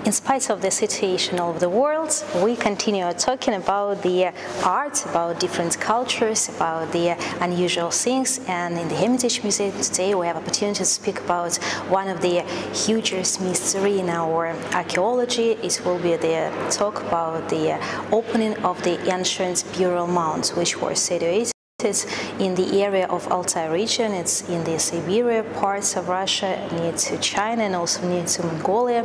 In spite of the situation all over the world, we continue talking about the art, about different cultures, about the unusual things, and in the Hermitage Museum today we have opportunity to speak about one of the hugest mystery in our archaeology. It will be the talk about the opening of the ancient burial mounds, which were situated in the area of Altai region. It's in the Siberia parts of Russia, near to China and also near to Mongolia.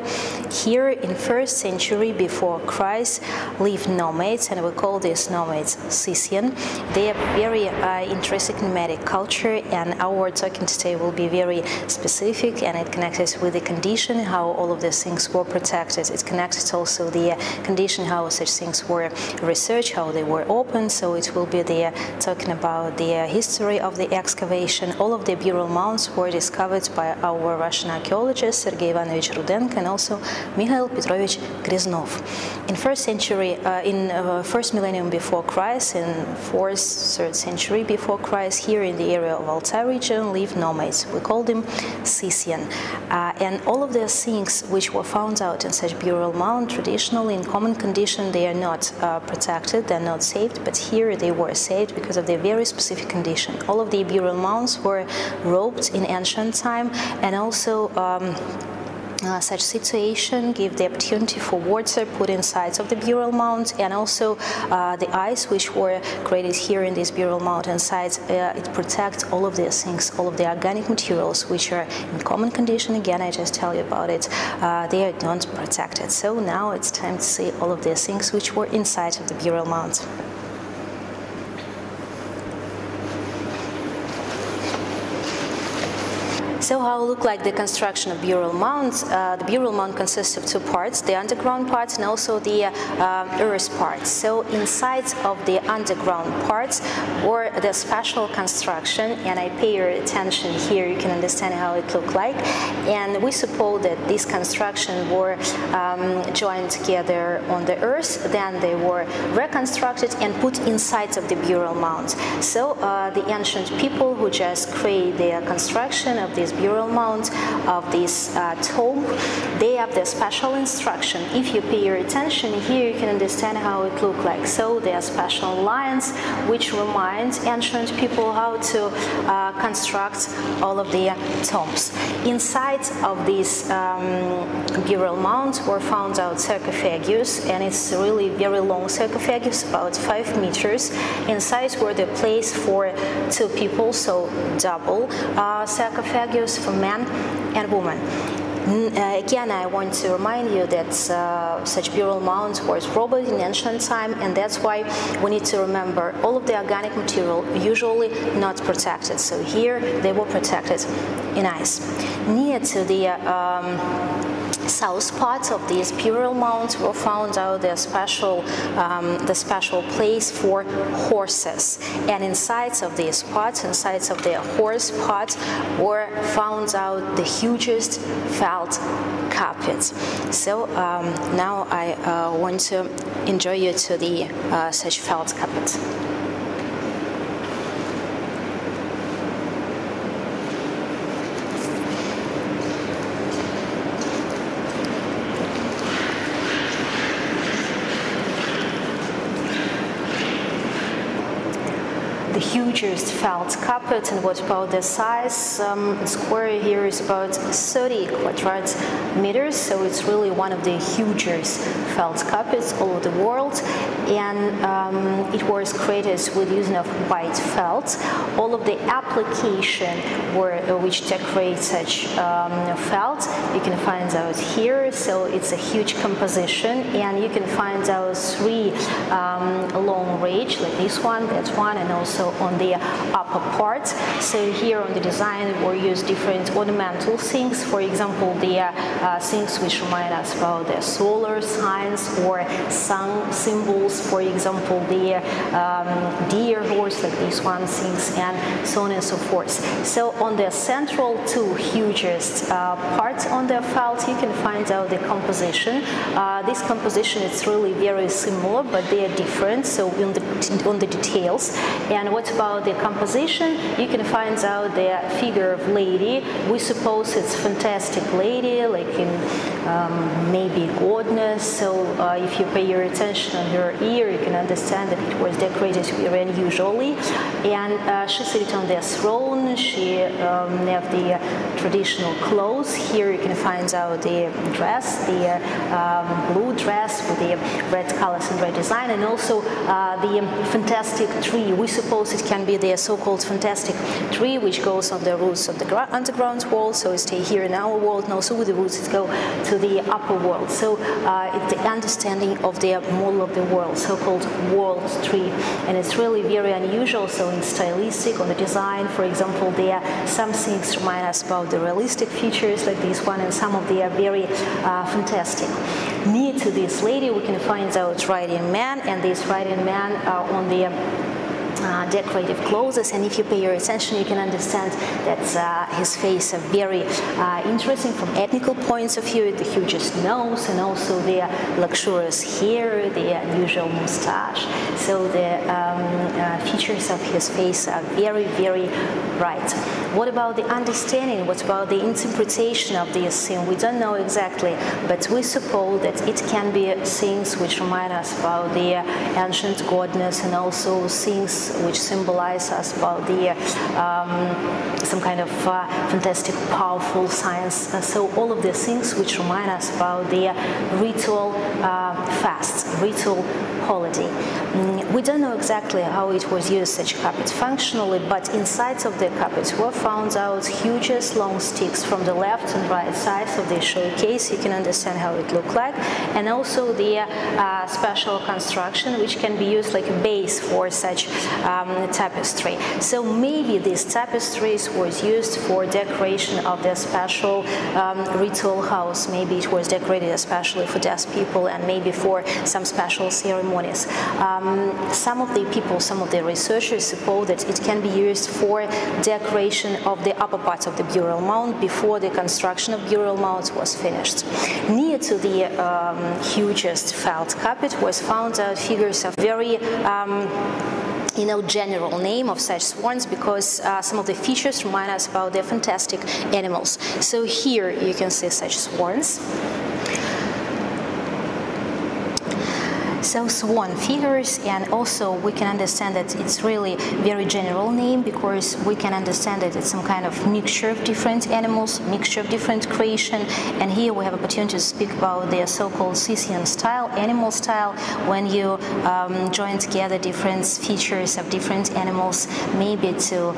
Here in 1st century before Christ lived nomads, and we call these nomads Scythian. They are very interesting nomadic culture, and our talking today will be very specific, and it connected with the condition, how all of these things were protected. It connected also the condition, how such things were researched, how they were opened. So it will be the talking about the history of the excavation. All of the burial mounds were discovered by our Russian archaeologists Sergei Ivanovich Rudenko and also Mikhail Petrovich Gryznov. In 1st century, in 1st millennium before Christ, in 4th, 3rd century before Christ, here in the area of Altai region lived nomads. We call them Scythian. And all of the things which were found out in such burial mound, traditionally in common condition, they are not protected, they're not saved, but here they were saved because of their very specific condition. All of the burial mounds were roped in ancient time, and also such situation give the opportunity for water put inside of the burial mound, and also the ice which were created here in this burial mound inside, it protects all of these things, all of the organic materials which are in common condition. Again, I just tell you about it, they are not protected. So now it's time to see all of these things which were inside of the burial mound. So how look like the construction of burial mounds? The burial mound consists of two parts, the underground part and also the earth part. So inside of the underground parts were the special construction, and I pay your attention here, you can understand how it looked like. And we suppose that this construction were joined together on the earth, then they were reconstructed and put inside of the burial mound. So the ancient people who just create the construction of this burial mound, of this tomb, they have the special instruction. If you pay your attention here, you can understand how it looked like. So there are special lines which remind ancient people how to construct all of the tombs. Inside of these burial mounds were found out sarcophagus, and it's really very long sarcophagus, about 5 meters. Inside were the place for 2 people, so double sarcophagus for men and women. Again, I want to remind you that such burial mounds were robbed in ancient time, and that's why we need to remember all of the organic material usually not protected. So here they were protected in ice. Near to the south part of these burial mounds were found out the special place for horses, and inside of these pots, inside of the horse pots, were found out the hugest felt carpets. So now I want to enjoy you to the such felt carpet. The hugest felt carpet. And what about the size? Square here is about 30 quadrat meters, so it's really one of the hugest felt carpets all over the world, and it was created with using of white felt. All of the application which decorate such felt you can find out here, so it's a huge composition, and you can find out 3 long range like this one, that one, and also on the upper part. So here on the design we use different ornamental things, for example the things which remind us about the solar signs or sun symbols, for example the deer horse like this one, things, and so on and so forth. So on the central 2 hugest parts on the felt you can find out the composition. This composition is really very similar, but they are different, so on the details. And what about the composition? You can find out the figure of lady. We suppose it's fantastic lady, like in maybe goddess. So if you pay your attention on her ear, you can understand that it was decorated very unusually. And she sits on the throne. She have the traditional clothes. Here you can find out the dress, the blue dress with the red colors and red design, and also the fantastic tree. We suppose it can be the so-called fantastic tree, which goes on the roots of the underground world, so it stays here in our world, and also with the roots it go to the upper world. So it's the understanding of the model of the world, so-called world tree, and it's really very unusual. So in stylistic, on the design, for example, there some things remind us about the realistic features like this one, and some of the are very fantastic. Near to this lady we can find out riding man, and this riding man on the decorative clothes, and if you pay your attention you can understand that his face is very interesting from ethnical points of view, the hugest nose and also the luxurious hair, the unusual mustache. So the features of his face are very, very bright. What about the understanding? What about the interpretation of this scene? We don't know exactly, but we suppose that it can be things which remind us about the ancient goddess, and also things which symbolize us about the some kind of fantastic, powerful science. So all of these things which remind us about the ritual fast, ritual holiday. We don't know exactly how it was used, such carpet functionally, but inside of the carpets were found out huge long sticks from the left and right sides of the showcase. You can understand how it looked like, and also the special construction which can be used like a base for such tapestry. So maybe these tapestries was used for decoration of the special ritual house. Maybe it was decorated especially for deaf people, and maybe for some special ceremonies. Some of the people, some of the researchers suppose that it can be used for decoration of the upper part of the burial mound before the construction of burial mounds was finished. Near to the hugest felt carpet was found out figures of very general name of such swans, because some of the features remind us about their fantastic animals. So here you can see such swans. So swan figures, and also we can understand that it's really very general name, because we can understand that it's some kind of mixture of different animals, mixture of different creation. And here we have opportunity to speak about the so-called Scythian style, animal style, when you join together different features of different animals, maybe to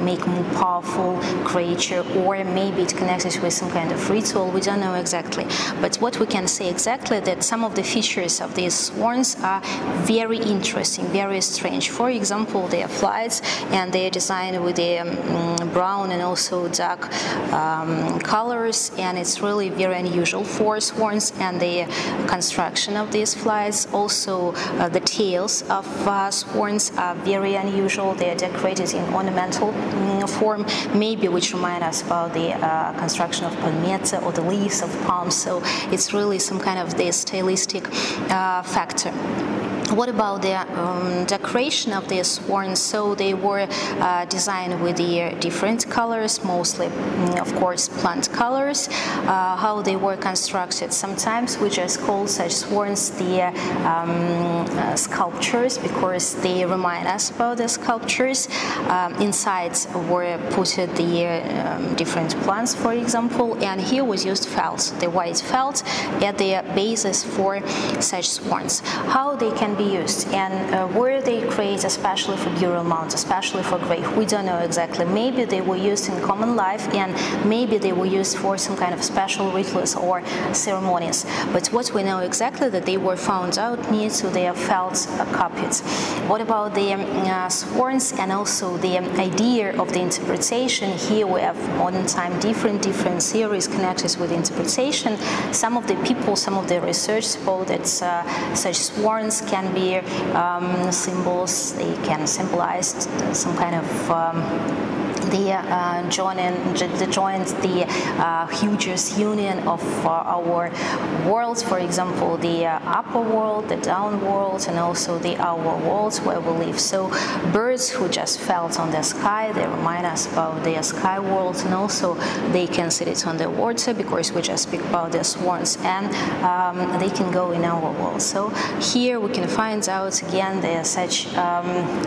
make more powerful creature, or maybe it connected with some kind of ritual. We don't know exactly, but what we can say exactly that some of the features of these swans are very interesting, very strange. For example, their flights, and they are designed with the brown and also dark colors, and it's really very unusual for swans. And the construction of these flights, also the tails of swans are very unusual. They are decorated in ornamental form, maybe which remind us about the construction of palmetto or the leaves of palms. So it's really some kind of the stylistic factor. What about the decoration of these swans? So they were designed with the different colors, mostly, of course, plant colors. How they were constructed? Sometimes we just call such swans the sculptures, because they remind us about the sculptures. Inside were put the different plants, for example, and here was used felt, the white felt, at the basis for such swans. How they can be used, and were they created especially for burial mounds, especially for grave? We don't know exactly. Maybe they were used in common life, and maybe they were used for some kind of special rituals or ceremonies. But what we know exactly that they were found out near to their felt carpets. What about the swans and also the idea of the interpretation? Here we have modern time different theories connected with interpretation. Some of the people, some of the research suppose that such swans can be symbols. They can symbolize some kind of joined the hugest union of our worlds. For example, the upper world, the down world, and also the our worlds where we live. So birds who just felt on the sky, they remind us about the sky world, and also they can sit it on the water because we just speak about the swans, and they can go in our world. So here we can find out again there's such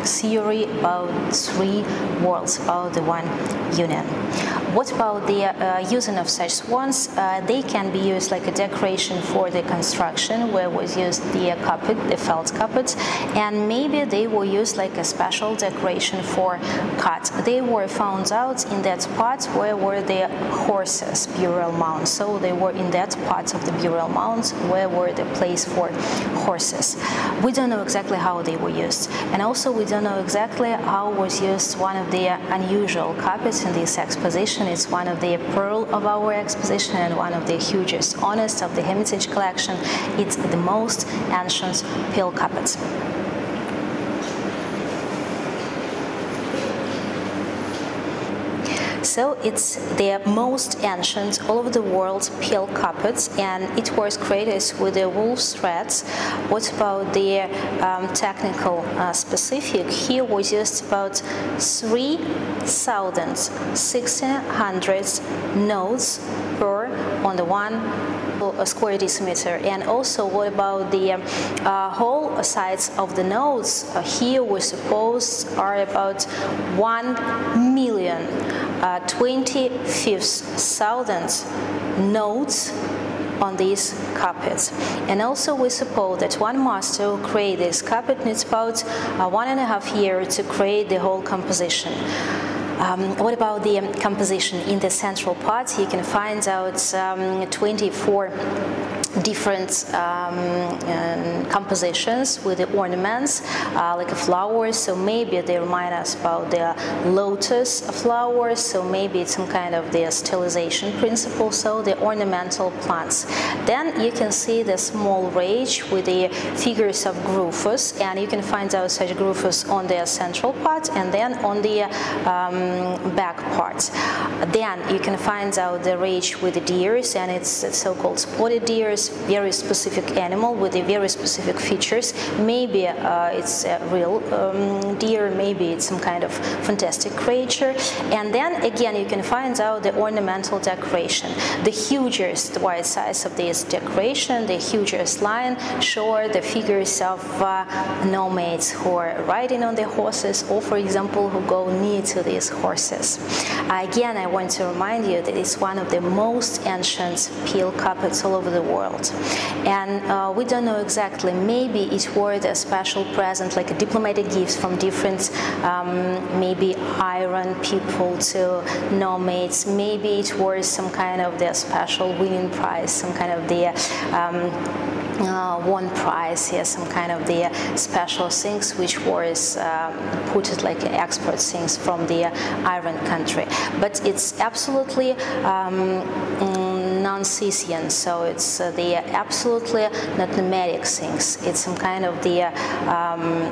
theory about three worlds, about the one union. What about the using of such swans? They can be used like a decoration for the construction, where was used the carpet, the felt carpet, and maybe they were used like a special decoration for cut. They were found out in that part where were the horses' burial mounds. So they were in that part of the burial mounds where were the place for horses. We don't know exactly how they were used, and also we don't know exactly how was used one of the unusual carpets in this exposition. It's one of the pearl of our exposition and one of the hugest honors of the Hermitage collection. It's the most ancient pearl carpet. So it's the most ancient all over the world pearl carpet, and it was created with the wool threads. What about the technical specific? Here was used about 3,600 nodes per on the one square decimeter. And also what about the whole size of the nodes? Here we suppose are about 1,025,000 nodes on these carpets. And also we suppose that one master who create this carpet needs about 1.5 years to create the whole composition. What about the composition? In the central part you can find out 24 different compositions with the ornaments like flowers, so maybe they remind us about the lotus flowers, so maybe it's some kind of the stylization principle, so the ornamental plants. Then you can see the small range with the figures of Gruffus, and you can find out such Gruffus on the central part and then on the back part. Then you can find out the range with the deers, and it's so-called spotted deers, very specific animal with a very specific features. Maybe it's a real deer, maybe it's some kind of fantastic creature. And then again you can find out the ornamental decoration. The hugest wide size of this decoration, the hugest line, show the figures of nomads who are riding on the horses, or for example who go near to these horses. Again, I want to remind you that it's one of the most ancient pearl carpets all over the world. And we don't know exactly, maybe it was a special present, like a diplomatic gifts from different maybe iron people to nomads, maybe it was some kind of the special winning prize, some kind of the one prize, yes, some kind of the special things which was put it like expert things from the iron country. But it's absolutely non-Scythian, so it's the absolutely not nomadic things. It's some kind of the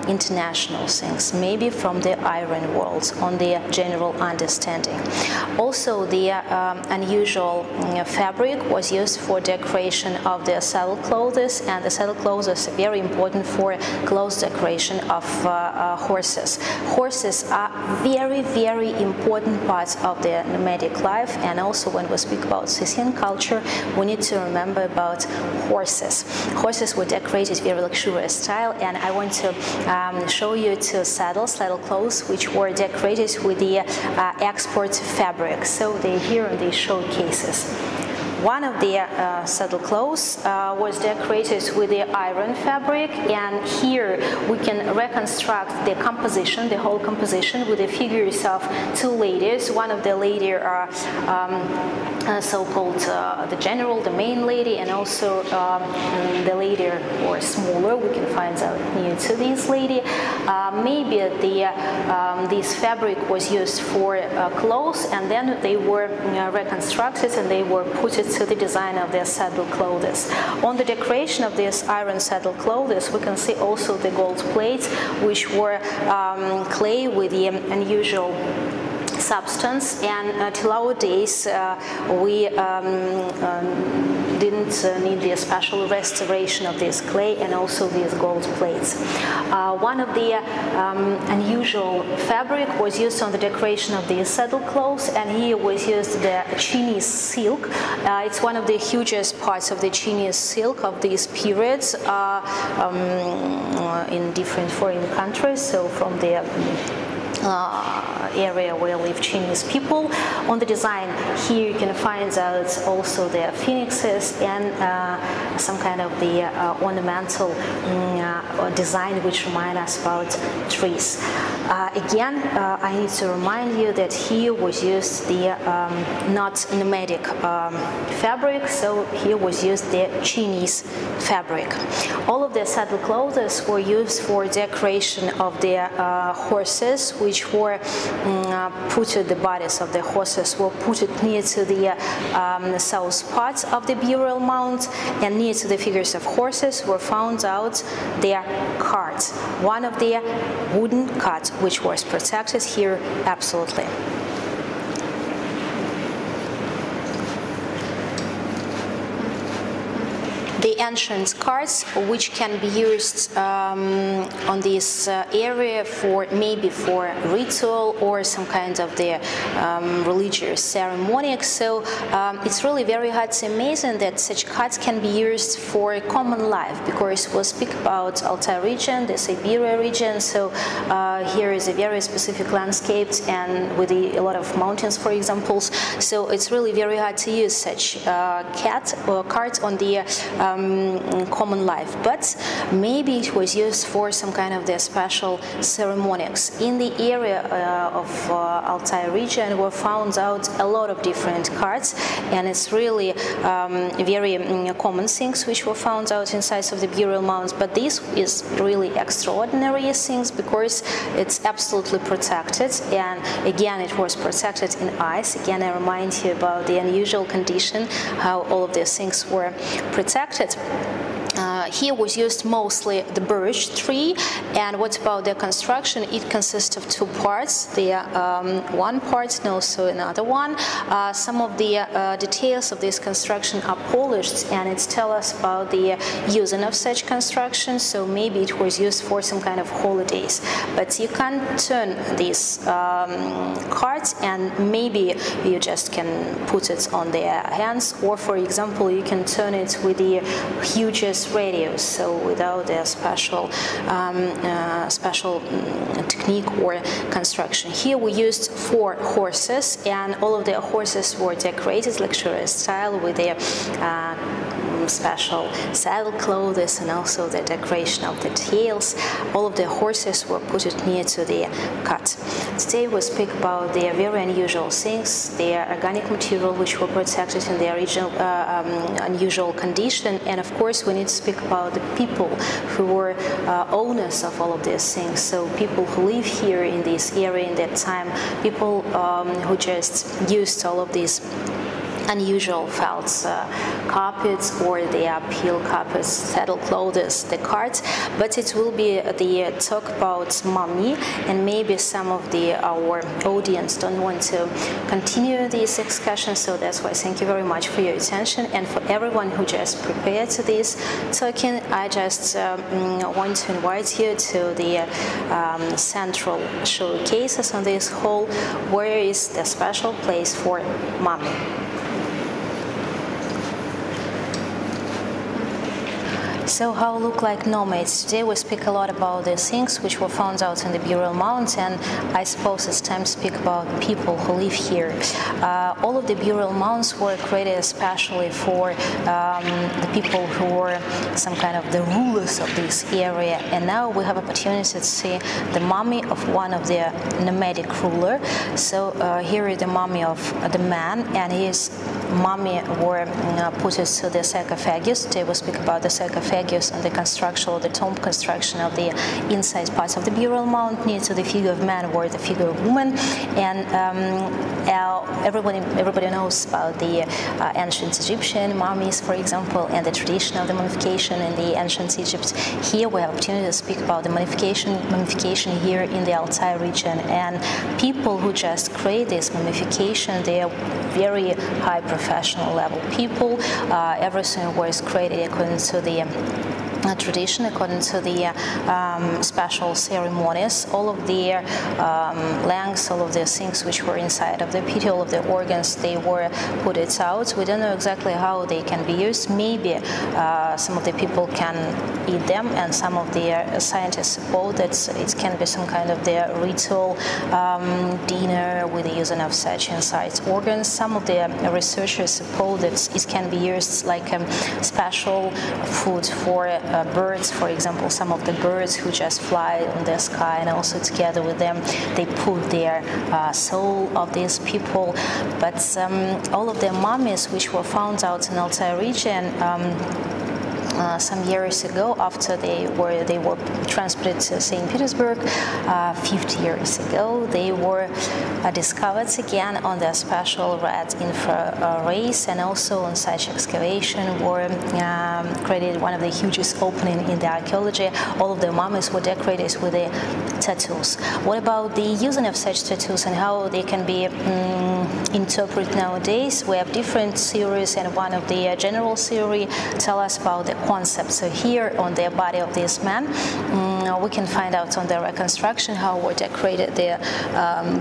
international things, maybe from the iron world, on the general understanding. Also, the unusual fabric was used for decoration of the saddle clothes, and the saddle clothes are very important for clothes decoration of horses. Horses are very, very important parts of the nomadic life, and also when we speak about Scythian culture, we need to remember about horses. Horses were decorated very luxurious style, and I want to show you two saddle clothes which were decorated with the export fabric. So they're here in these showcases. One of the saddle clothes was decorated with the iron fabric, and here we can reconstruct the composition, the whole composition, with the figures of two ladies. One of the ladies are so-called the general, the main lady, and also the lady or smaller, we can find out near to this lady. Maybe this fabric was used for clothes, and then they were reconstructed and they were put it to the design of their saddle clothes. On the decoration of this iron saddle clothes, we can see also the gold plates, which were clay with the unusual substance, and till our days we didn't need the special restoration of this clay and also these gold plates. One of the unusual fabric was used on the decoration of the saddle cloths, and here was used the Chinese silk. It's one of the hugest parts of the Chinese silk of these periods in different foreign countries, so from the area where live Chinese people. On the design here you can find out also the phoenixes and some kind of the ornamental design which remind us about trees. Again, I need to remind you that here was used the not nomadic fabric, so here was used the Chinese fabric. All of the saddle clothes were used for decoration of the horses, which were the bodies of the horses were put near to the south part of the burial mound, and near to the figures of horses were found out their carts. One of the wooden carts which was protected here absolutely. The ancient carts, which can be used on this area for maybe for ritual or some kind of the religious ceremony. So it's really very hard to imagine that such carts can be used for common life, because we'll speak about Altai region, the Siberia region. So here is a very specific landscape and with a lot of mountains, for example. So it's really very hard to use such cart on the common life, but maybe it was used for some kind of the special ceremonies. In the area of Altai region were found out a lot of different carts, and it's really very common things which were found out inside of the burial mounds. But this is really extraordinary things because it's absolutely protected, and again it was protected in ice. Again, I remind you about the unusual condition, how all of these things were protected. Here was used mostly the birch tree, and what about the construction? It consists of two parts, the one part and also another one. Some of the details of this construction are polished, and it tells us about the using of such construction, so maybe it was used for some kind of holidays. But you can't turn this cart, and maybe you just can put it on their hands, or for example you can turn it with the hugest radius, so without a special technique or construction. Here we used 4 horses, and all of the horses were decorated luxurious style with their special saddle clothes and also the decoration of the tails. All of the horses were put near to the cut. Today we speak about the very unusual things, the organic material which were protected in the original unusual condition, and of course we need to speak about the people who were owners of all of these things. So people who live here in this area in that time, people who just used all of these unusual felt carpets or the peel carpets, saddle clothes, the carts. But it will be the talk about mummy, and maybe some of our audience don't want to continue this excursion, so that's why thank you very much for your attention. And for everyone who just prepared to this talking, I just want to invite you to the central showcases on this hall, where is the special place for mummy. So how look like nomads? Today we speak a lot about the things which were found out in the burial mounds, and I suppose it's time to speak about people who live here. All of the burial mounds were created especially for the people who were some kind of the rulers of this area, and now we have opportunity to see the mummy of one of the nomadic ruler. So here is the mummy of the man, and he is mummy were put into the sarcophagus. Today we speak about the sarcophagus and the construction, or the tomb construction of the inside parts of the burial mound. Near to the figure of man were the figure of woman, and everybody knows about the ancient Egyptian mummies, for example, and the tradition of the mummification in the ancient Egypt. Here we have opportunity to speak about the mummification here in the Altai region, and people who just create this mummification, they are very high professional level people. Everything was created according to the tradition, according to the special ceremonies. All of the lungs, all of the things which were inside of the pit, all of the organs, they were put it out. We don't know exactly how they can be used. Maybe some of the people can eat them, and some of the scientists suppose that it can be some kind of the ritual dinner with the using of such inside organs. Some of the researchers suppose that it can be used like special food for birds, for example. Some of the birds who just fly in the sky, and also together with them they put their soul of these people. But all of the mummies which were found out in Altai region some years ago, after they were transported to St. Petersburg 50 years ago, they were discovered again on the special red infra rays, and also on such excavation were created one of the hugest opening in the archaeology. All of the mummies were decorated with the tattoos. What about the using of such tattoos and how they can be interpreted nowadays? We have different theories, and one of the general theory tell us about the concept. So here on the body of this man, we can find out on the reconstruction how were decorated the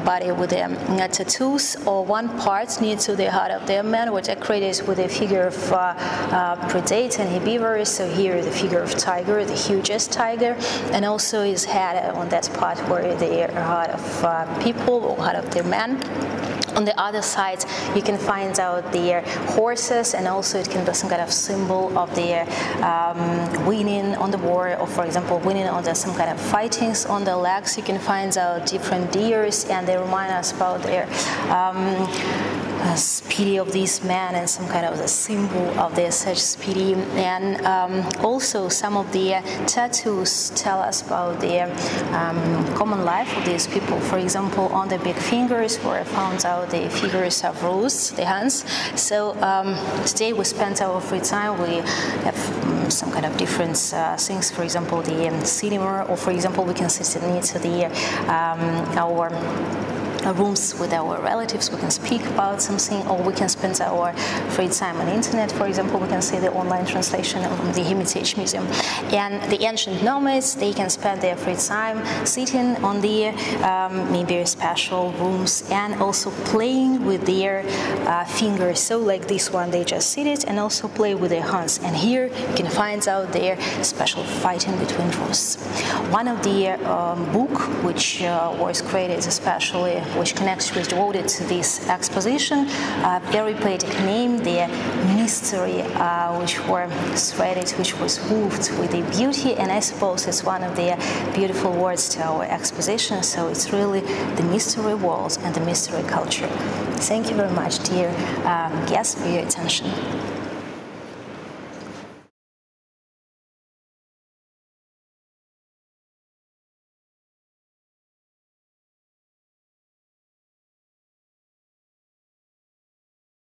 body with the tattoos, or one part near to the heart of the man were decorated with a figure of predator and herbivores. So here the figure of tiger, the hugest tiger, and also his head on that part where the heart of people, or heart of the man. On the other side, you can find out the horses, and also it can be some kind of symbol of the winning on the war, or for example, winning on some kind of fightings. On the legs, you can find out different deers, and they remind us about their speedy of these men, and some kind of the symbol of their such speedy. And also some of the tattoos tell us about the common life of these people. For example, on the big fingers were found out the figures of rose, the hands. So today we spend our free time, we have some kind of different things. For example, the cinema, or for example, we can sit near to the our rooms with our relatives. We can speak about something, or we can spend our free time on the internet. For example, we can see the online translation of the Hermitage Museum. And the ancient nomads, they can spend their free time sitting on the maybe special rooms, and also playing with their fingers. So like this one, they just sit it and also play with their hands. And here you can find out their special fighting between roses. One of the book which was created especially, which connects with devoted to this exposition, very poetic name, the mystery, which were threaded, which was moved with the beauty, and I suppose it's one of the beautiful words to our exposition. So it's really the mystery world and the mystery culture. Thank you very much, dear guests, for your attention.